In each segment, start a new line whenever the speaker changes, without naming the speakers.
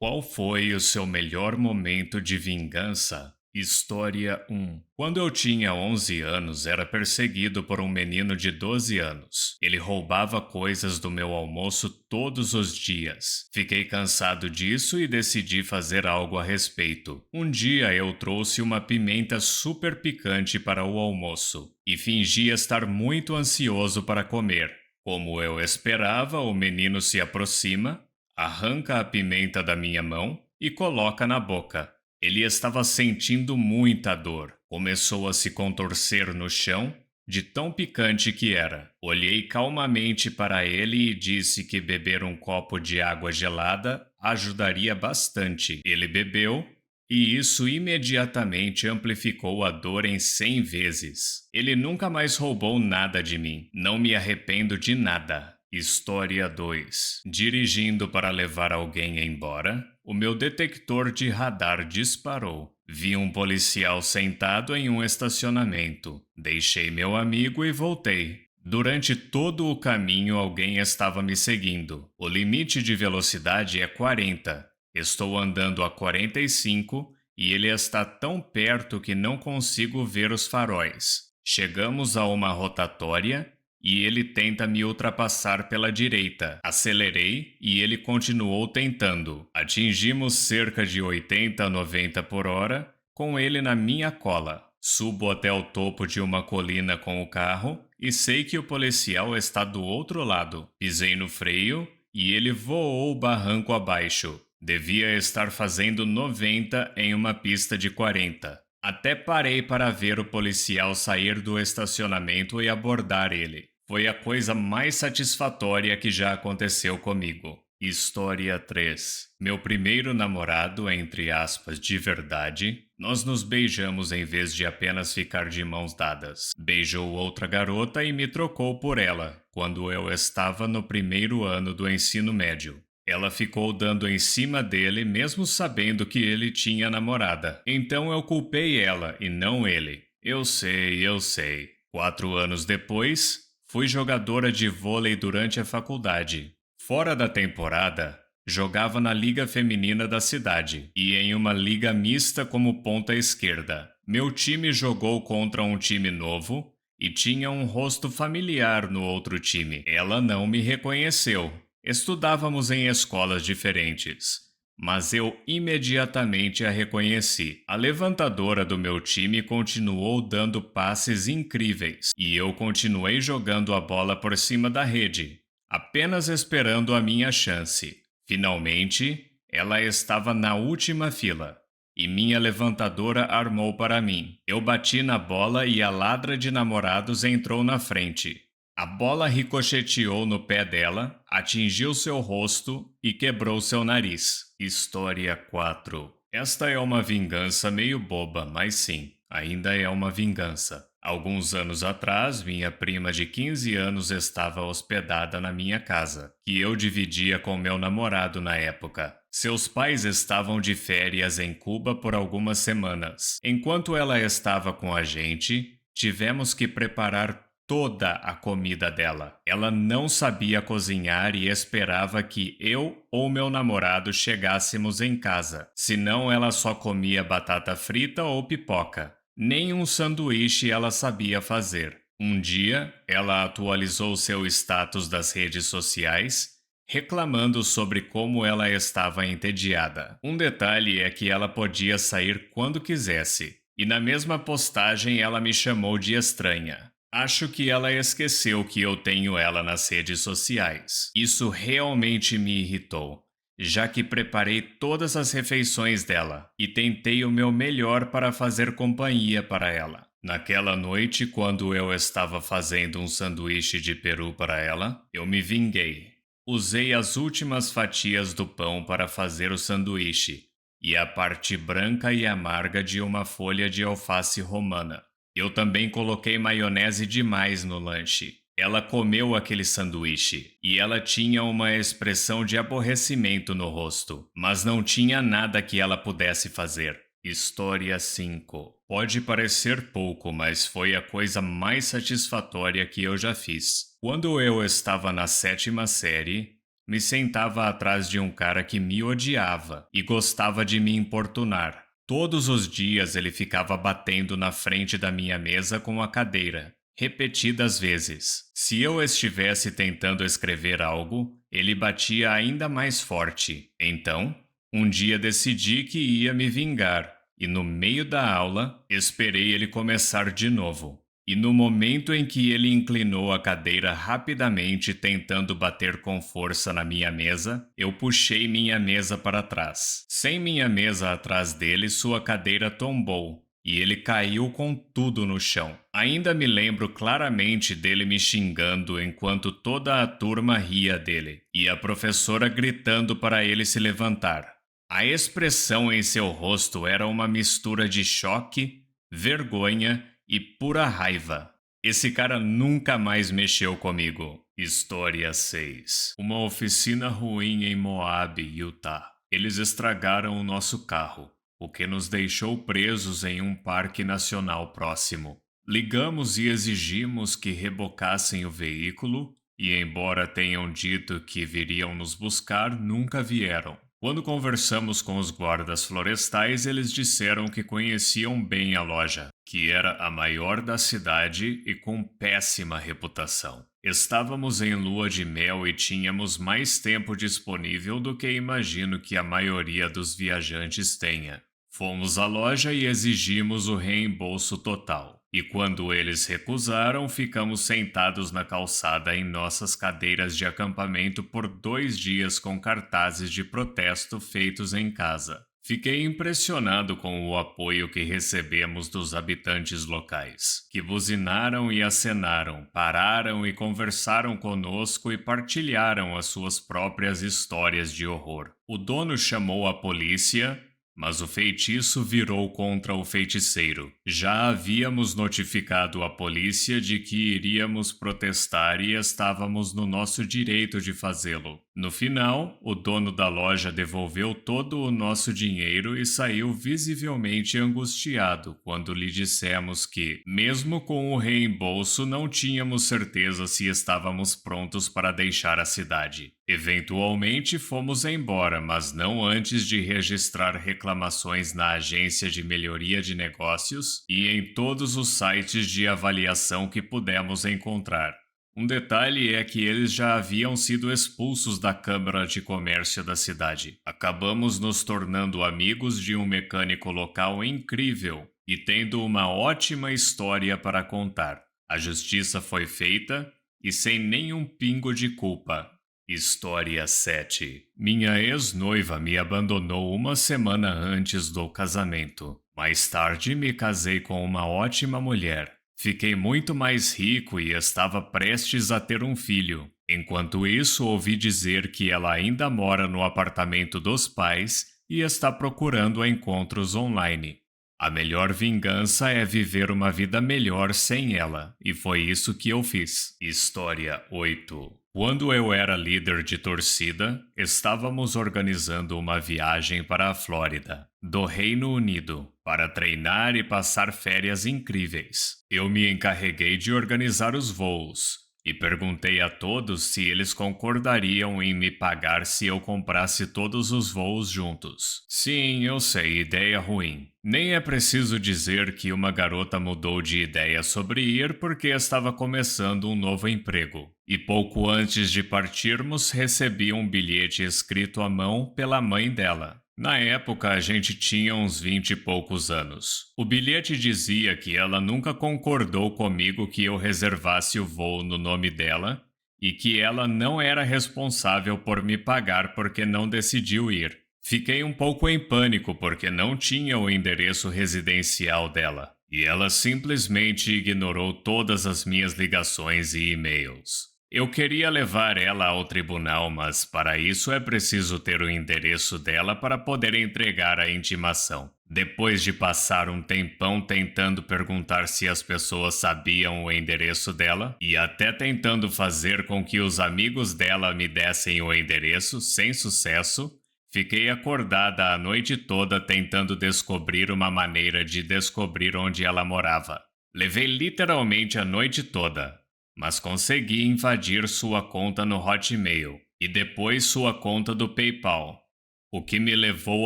Qual foi o seu melhor momento de vingança? História um. Quando eu tinha 11 anos, era perseguido por um menino de 12 anos. Ele roubava coisas do meu almoço todos os dias. Fiquei cansado disso e decidi fazer algo a respeito. Um dia eu trouxe uma pimenta super picante para o almoço e fingi estar muito ansioso para comer. Como eu esperava, o menino se aproxima, arranca a pimenta da minha mão e coloca na boca. Ele estava sentindo muita dor. Começou a se contorcer no chão, de tão picante que era. Olhei calmamente para ele e disse que beber um copo de água gelada ajudaria bastante. Ele bebeu e isso imediatamente amplificou a dor em 100 vezes. Ele nunca mais roubou nada de mim. Não me arrependo de nada. História 2. Dirigindo para levar alguém embora, o meu detector de radar disparou. Vi um policial sentado em um estacionamento. Deixei meu amigo e voltei. Durante todo o caminho, alguém estava me seguindo. O limite de velocidade é 40. Estou andando a 45 e ele está tão perto que não consigo ver os faróis. Chegamos a uma rotatória e ele tenta me ultrapassar pela direita. Acelerei e ele continuou tentando. Atingimos cerca de 80 a 90 por hora, com ele na minha cola. Subo até o topo de uma colina com o carro e sei que o policial está do outro lado. Pisei no freio e ele voou o barranco abaixo. Devia estar fazendo 90 em uma pista de 40. Até parei para ver o policial sair do estacionamento e abordar ele. Foi a coisa mais satisfatória que já aconteceu comigo. História 3. Meu primeiro namorado, entre aspas, de verdade, nós nos beijamos em vez de apenas ficar de mãos dadas. Beijou outra garota e me trocou por ela, quando eu estava no primeiro ano do ensino médio. Ela ficou dando em cima dele mesmo sabendo que ele tinha namorada. Então eu culpei ela e não ele. Eu sei. 4 anos depois, fui jogadora de vôlei durante a faculdade. Fora da temporada, jogava na liga feminina da cidade e em uma liga mista como ponta esquerda. Meu time jogou contra um time novo e tinha um rosto familiar no outro time. Ela não me reconheceu. Estudávamos em escolas diferentes, mas eu imediatamente a reconheci. A levantadora do meu time continuou dando passes incríveis e eu continuei jogando a bola por cima da rede, apenas esperando a minha chance. Finalmente, ela estava na última fila e minha levantadora armou para mim. Eu bati na bola e a ladra de namorados entrou na frente. A bola ricocheteou no pé dela, atingiu seu rosto e quebrou seu nariz. História 4. Esta é uma vingança meio boba, mas sim, ainda é uma vingança. Alguns anos atrás, minha prima de 15 anos estava hospedada na minha casa, que eu dividia com meu namorado na época. Seus pais estavam de férias em Cuba por algumas semanas. Enquanto ela estava com a gente, tivemos que preparar toda a comida dela. Ela não sabia cozinhar e esperava que eu ou meu namorado chegássemos em casa. Senão ela só comia batata frita ou pipoca. Nem um sanduíche ela sabia fazer. Um dia, ela atualizou seu status das redes sociais, reclamando sobre como ela estava entediada. Um detalhe é que ela podia sair quando quisesse. E na mesma postagem ela me chamou de estranha. Acho que ela esqueceu que eu tenho ela nas redes sociais. Isso realmente me irritou, já que preparei todas as refeições dela e tentei o meu melhor para fazer companhia para ela. Naquela noite, quando eu estava fazendo um sanduíche de peru para ela, eu me vinguei. Usei as últimas fatias do pão para fazer o sanduíche e a parte branca e amarga de uma folha de alface romana. Eu também coloquei maionese demais no lanche. Ela comeu aquele sanduíche e ela tinha uma expressão de aborrecimento no rosto, mas não tinha nada que ela pudesse fazer. História 5. Pode parecer pouco, mas foi a coisa mais satisfatória que eu já fiz. Quando eu estava na 7ª série, Me sentava atrás de um cara que me odiava e gostava de me importunar. Todos os dias ele ficava batendo na frente da minha mesa com a cadeira, repetidas vezes. Se eu estivesse tentando escrever algo, ele batia ainda mais forte. Então, um dia decidi que ia me vingar, e no meio da aula, esperei ele começar de novo. E no momento em que ele inclinou a cadeira rapidamente, tentando bater com força na minha mesa, eu puxei minha mesa para trás. Sem minha mesa atrás dele, sua cadeira tombou e ele caiu com tudo no chão. Ainda me lembro claramente dele me xingando enquanto toda a turma ria dele e a professora gritando para ele se levantar. A expressão em seu rosto era uma mistura de choque, vergonha e pura raiva. Esse cara nunca mais mexeu comigo. História 6. Uma oficina ruim em Moab, Utah. Eles estragaram o nosso carro, o que nos deixou presos em um parque nacional próximo. Ligamos e exigimos que rebocassem o veículo e, embora tenham dito que viriam nos buscar, nunca vieram. Quando conversamos com os guardas florestais, eles disseram que conheciam bem a loja, que era a maior da cidade e com péssima reputação. Estávamos em lua de mel e tínhamos mais tempo disponível do que imagino que a maioria dos viajantes tenha. Fomos à loja e exigimos o reembolso total. E quando eles recusaram, ficamos sentados na calçada em nossas cadeiras de acampamento por 2 dias com cartazes de protesto feitos em casa. Fiquei impressionado com o apoio que recebemos dos habitantes locais, que buzinaram e acenaram, pararam e conversaram conosco e partilharam as suas próprias histórias de horror. O dono chamou a polícia, mas o feitiço virou contra o feiticeiro. Já havíamos notificado a polícia de que iríamos protestar e estávamos no nosso direito de fazê-lo. No final, o dono da loja devolveu todo o nosso dinheiro e saiu visivelmente angustiado quando lhe dissemos que, mesmo com o reembolso, não tínhamos certeza se estávamos prontos para deixar a cidade. Eventualmente fomos embora, mas não antes de registrar reclamações na agência de melhoria de negócios e em todos os sites de avaliação que pudemos encontrar. Um detalhe é que eles já haviam sido expulsos da Câmara de Comércio da cidade. Acabamos nos tornando amigos de um mecânico local incrível e tendo uma ótima história para contar. A justiça foi feita e sem nenhum pingo de culpa. História 7. Minha ex-noiva me abandonou uma semana antes do casamento. Mais tarde me casei com uma ótima mulher. Fiquei muito mais rico e estava prestes a ter um filho. Enquanto isso, ouvi dizer que ela ainda mora no apartamento dos pais e está procurando encontros online. A melhor vingança é viver uma vida melhor sem ela, e foi isso que eu fiz. História 8. Quando eu era líder de torcida, estávamos organizando uma viagem para a Flórida, do Reino Unido, para treinar e passar férias incríveis. Eu me encarreguei de organizar os voos e perguntei a todos se eles concordariam em me pagar se eu comprasse todos os voos juntos. Sim, eu sei, ideia ruim. Nem é preciso dizer que uma garota mudou de ideia sobre ir porque estava começando um novo emprego. E pouco antes de partirmos, recebi um bilhete escrito à mão pela mãe dela. Na época, a gente tinha uns 20 e poucos anos. O bilhete dizia que ela nunca concordou comigo que eu reservasse o voo no nome dela e que ela não era responsável por me pagar porque não decidiu ir. Fiquei um pouco em pânico porque não tinha o endereço residencial dela e ela simplesmente ignorou todas as minhas ligações e e-mails. Eu queria levar ela ao tribunal, mas para isso é preciso ter o endereço dela para poder entregar a intimação. Depois de passar um tempão tentando perguntar se as pessoas sabiam o endereço dela e até tentando fazer com que os amigos dela me dessem o endereço, sem sucesso, fiquei acordada a noite toda tentando descobrir uma maneira de descobrir onde ela morava. Levei literalmente a noite toda, mas consegui invadir sua conta no Hotmail e depois sua conta do PayPal, o que me levou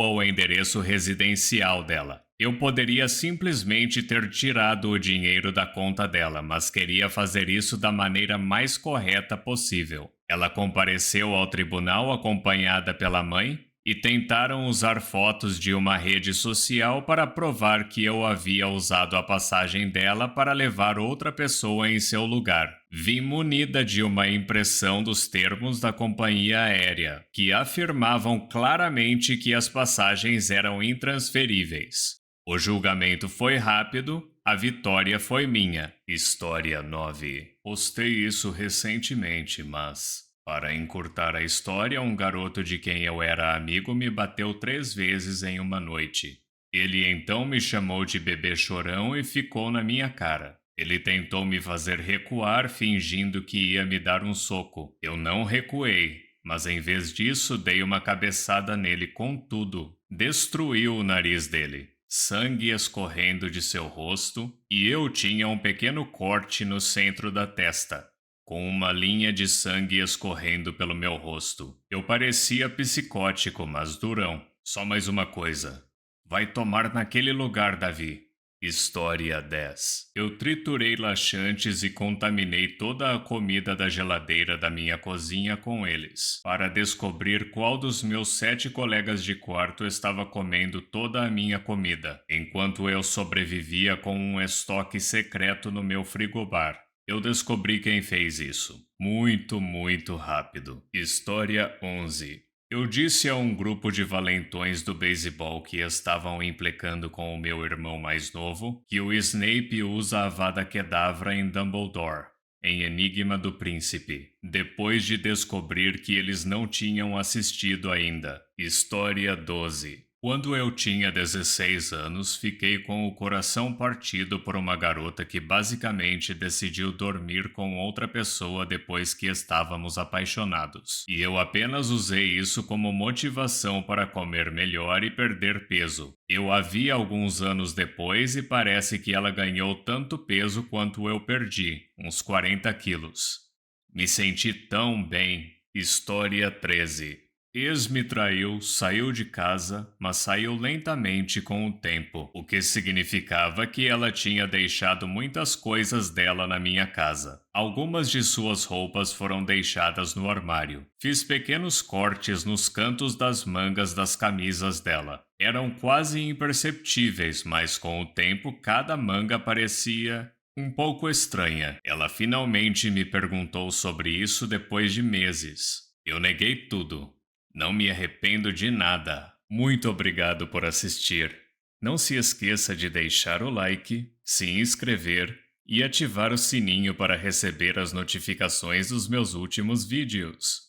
ao endereço residencial dela. Eu poderia simplesmente ter tirado o dinheiro da conta dela, mas queria fazer isso da maneira mais correta possível. Ela compareceu ao tribunal acompanhada pela mãe e tentaram usar fotos de uma rede social para provar que eu havia usado a passagem dela para levar outra pessoa em seu lugar. Vim munida de uma impressão dos termos da companhia aérea, que afirmavam claramente que as passagens eram intransferíveis. O julgamento foi rápido, a vitória foi minha. História 9. Postei isso recentemente, mas, para encurtar a história, um garoto de quem eu era amigo me bateu 3 vezes em uma noite. Ele então me chamou de bebê chorão e ficou na minha cara. Ele tentou me fazer recuar, fingindo que ia me dar um soco. Eu não recuei, mas em vez disso dei uma cabeçada nele com tudo. Destruí o nariz dele. Sangue escorrendo de seu rosto, e eu tinha um pequeno corte no centro da testa, com uma linha de sangue escorrendo pelo meu rosto. Eu parecia psicótico, mas durão. Só mais uma coisa. Vai tomar naquele lugar, Davi. História 10. Eu triturei laxantes e contaminei toda a comida da geladeira da minha cozinha com eles, para descobrir qual dos meus 7 colegas de quarto estava comendo toda a minha comida, enquanto eu sobrevivia com um estoque secreto no meu frigobar. Eu descobri quem fez isso. Muito, muito rápido. História 11. Eu disse a um grupo de valentões do beisebol que estavam implicando com o meu irmão mais novo que o Snape usa a Avada Kedavra em Dumbledore, em Enigma do Príncipe, depois de descobrir que eles não tinham assistido ainda. História 12. Quando eu tinha 16 anos, fiquei com o coração partido por uma garota que basicamente decidiu dormir com outra pessoa depois que estávamos apaixonados. E eu apenas usei isso como motivação para comer melhor e perder peso. Eu a vi alguns anos depois e parece que ela ganhou tanto peso quanto eu perdi, uns 40 quilos. Me senti tão bem. História 13. Ex me traiu, saiu de casa, mas saiu lentamente com o tempo, o que significava que ela tinha deixado muitas coisas dela na minha casa. Algumas de suas roupas foram deixadas no armário. Fiz pequenos cortes nos cantos das mangas das camisas dela. Eram quase imperceptíveis, mas com o tempo cada manga parecia um pouco estranha. Ela finalmente me perguntou sobre isso depois de meses. Eu neguei tudo. Não me arrependo de nada. Muito obrigado por assistir. Não se esqueça de deixar o like, se inscrever e ativar o sininho para receber as notificações dos meus últimos vídeos.